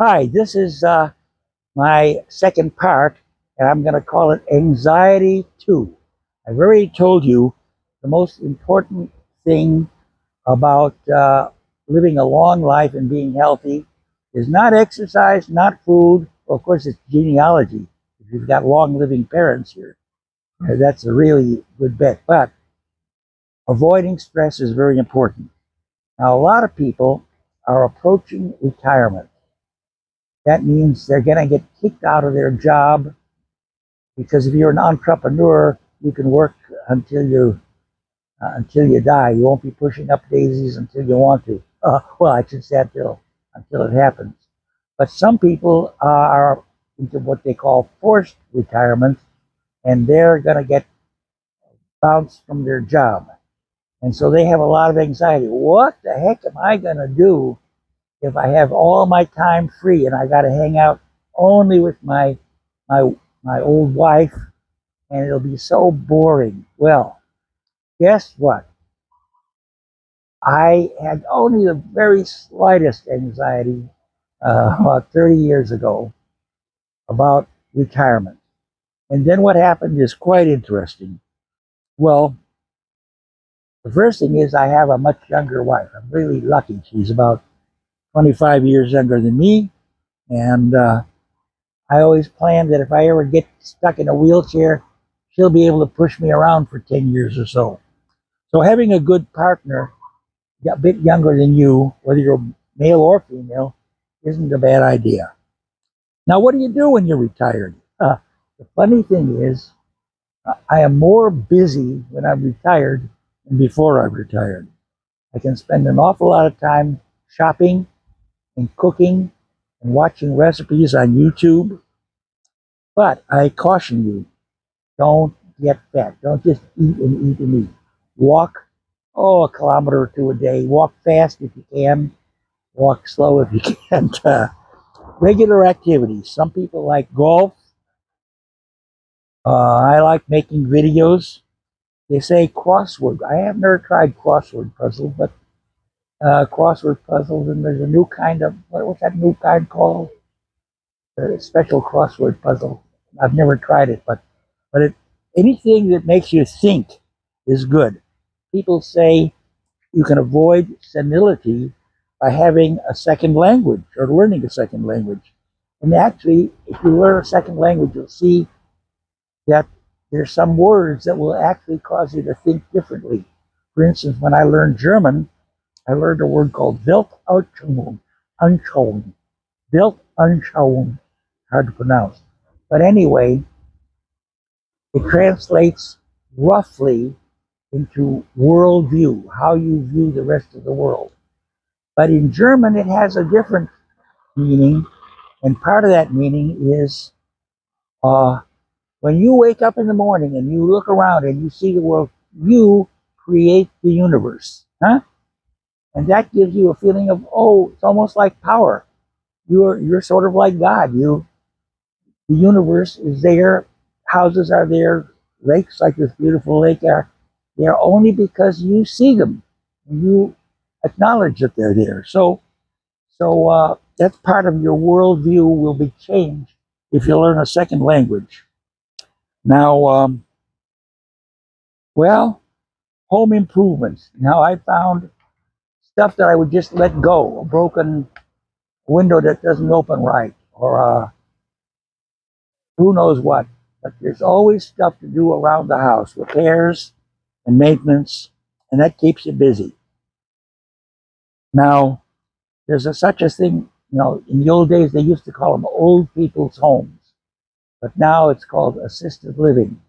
Hi, this is my second part, and I'm going to call it Anxiety 2. I've already told you the most important thing about living a long life and being healthy is not exercise, not food. Well, of course, it's genealogy. If you've got long living parents here, that's a really good bet. But avoiding stress is very important. Now, a lot of people are approaching retirement. That means they're going to get kicked out of their job because if you're an entrepreneur, you can work until you die. You won't be pushing up daisies until you want to. Well, I should say until it happens. But some people are into what they call forced retirement, and they're going to get bounced from their job, and so they have a lot of anxiety. What the heck am I going to do if I have all my time free and I got to hang out only with my my old wife, and it'll be so boring. Well, guess what? I had only the very slightest anxiety about 30 years ago about retirement. And then what happened is quite interesting. Well, the first thing is I have a much younger wife. I'm really lucky. She's about 25 years younger than me. And I always planned that if I ever get stuck in a wheelchair, she'll be able to push me around for 10 years or so. So having a good partner a bit younger than you, whether you're male or female, isn't a bad idea. Now, what do you do when you're retired? The funny thing is, I am more busy when I'm retired than before I'm retired. I can spend an awful lot of time shopping and cooking and watching recipes on YouTube. But I caution you, don't get fat. Don't just eat and eat and eat. Walk, a kilometer or two a day. Walk fast if you can. Walk slow if you can't. Regular activities. Some people like golf. I like making videos. They say crossword. I have never tried crossword puzzle, but crossword puzzles, and there's a new kind of what's that new kind called? A special crossword puzzle. I've never tried it, but anything that makes you think is good. People say you can avoid senility by having a second language or learning a second language. And actually, if you learn a second language, you'll see that there's some words that will actually cause you to think differently. For instance, when I learned German, I learned a word called Weltanschauung. Anschauung. Weltanschauung. Hard to pronounce. But anyway, it translates roughly into worldview, how you view the rest of the world. But in German, it has a different meaning, and part of that meaning is uh, when you wake up in the morning and you look around and you see the world, you create the universe, huh? And that gives you a feeling of, oh, it's almost like power. You're sort of like God. The universe is there, houses are there, lakes like this beautiful lake are there only because you see them and you acknowledge that they're there. So that's part of your worldview will be changed if you learn a second language. Now, well, home improvements. Now I found stuff that I would just let go, a broken window that doesn't open right, or who knows what. But there's always stuff to do around the house, repairs and maintenance, and that keeps you busy. Now, such a thing, in the old days they used to call them old people's homes, but now it's called assisted living.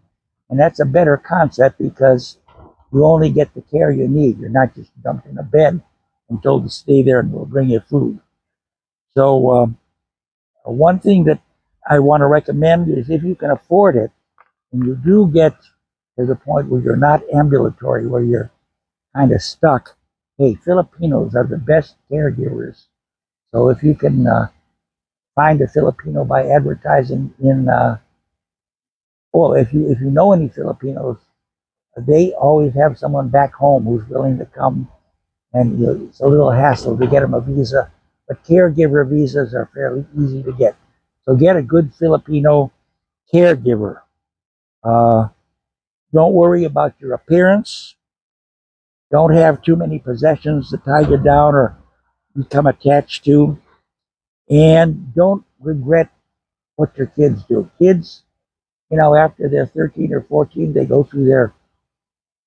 And that's a better concept because you only get the care you need. You're not just dumped in a bed and told to stay there and we'll bring you food. So, one thing that I want to recommend is if you can afford it, and you do get to the point where you're not ambulatory, where you're kind of stuck, hey, Filipinos are the best caregivers. So if you can find a Filipino by advertising in, well, if you know any Filipinos, they always have someone back home who's willing to come, and it's a little hassle to get them a visa, but caregiver visas are fairly easy to get. So get a good Filipino caregiver. Uh, don't worry about your appearance. Don't have too many possessions to tie you down or become attached to. And don't regret what your kids do. Kids, after they're 13 or 14, they go through their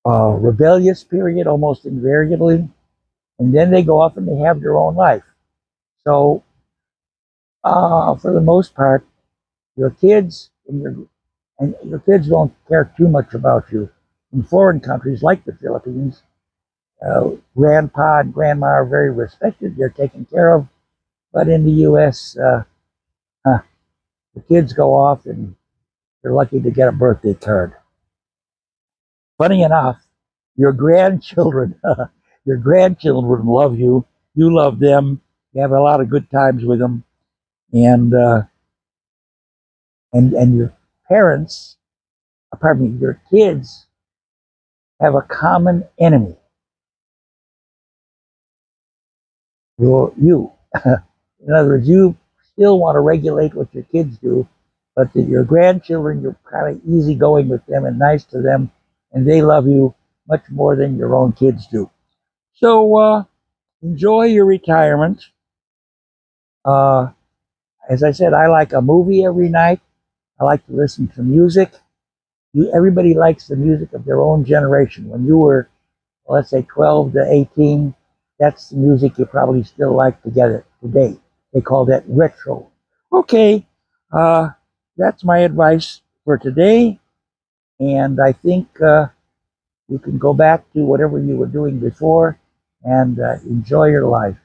rebellious period almost invariably. And then they go off and they have their own life. So, for the most part, your kids and your kids don't care too much about you. In foreign countries like the Philippines, grandpa and grandma are very respected. They're taken care of. But in the U.S., huh, the kids go off and they're lucky to get a birthday card. Funny enough, your grandchildren, your grandchildren love you. You love them. You have a lot of good times with them, and and your parents, pardon me, your kids have a common enemy. You. In other words, you still want to regulate what your kids do, but your grandchildren, you're kind of easygoing with them and nice to them, and they love you much more than your own kids do. So enjoy your retirement. Uh, as I said, I like a movie every night. I like to listen to music. Everybody likes the music of their own generation. When you were, let's say, 12 to 18, that's the music you probably still like today. They call that retro. Okay, uh, that's my advice for today. And I think you can go back to whatever you were doing before and enjoy your life.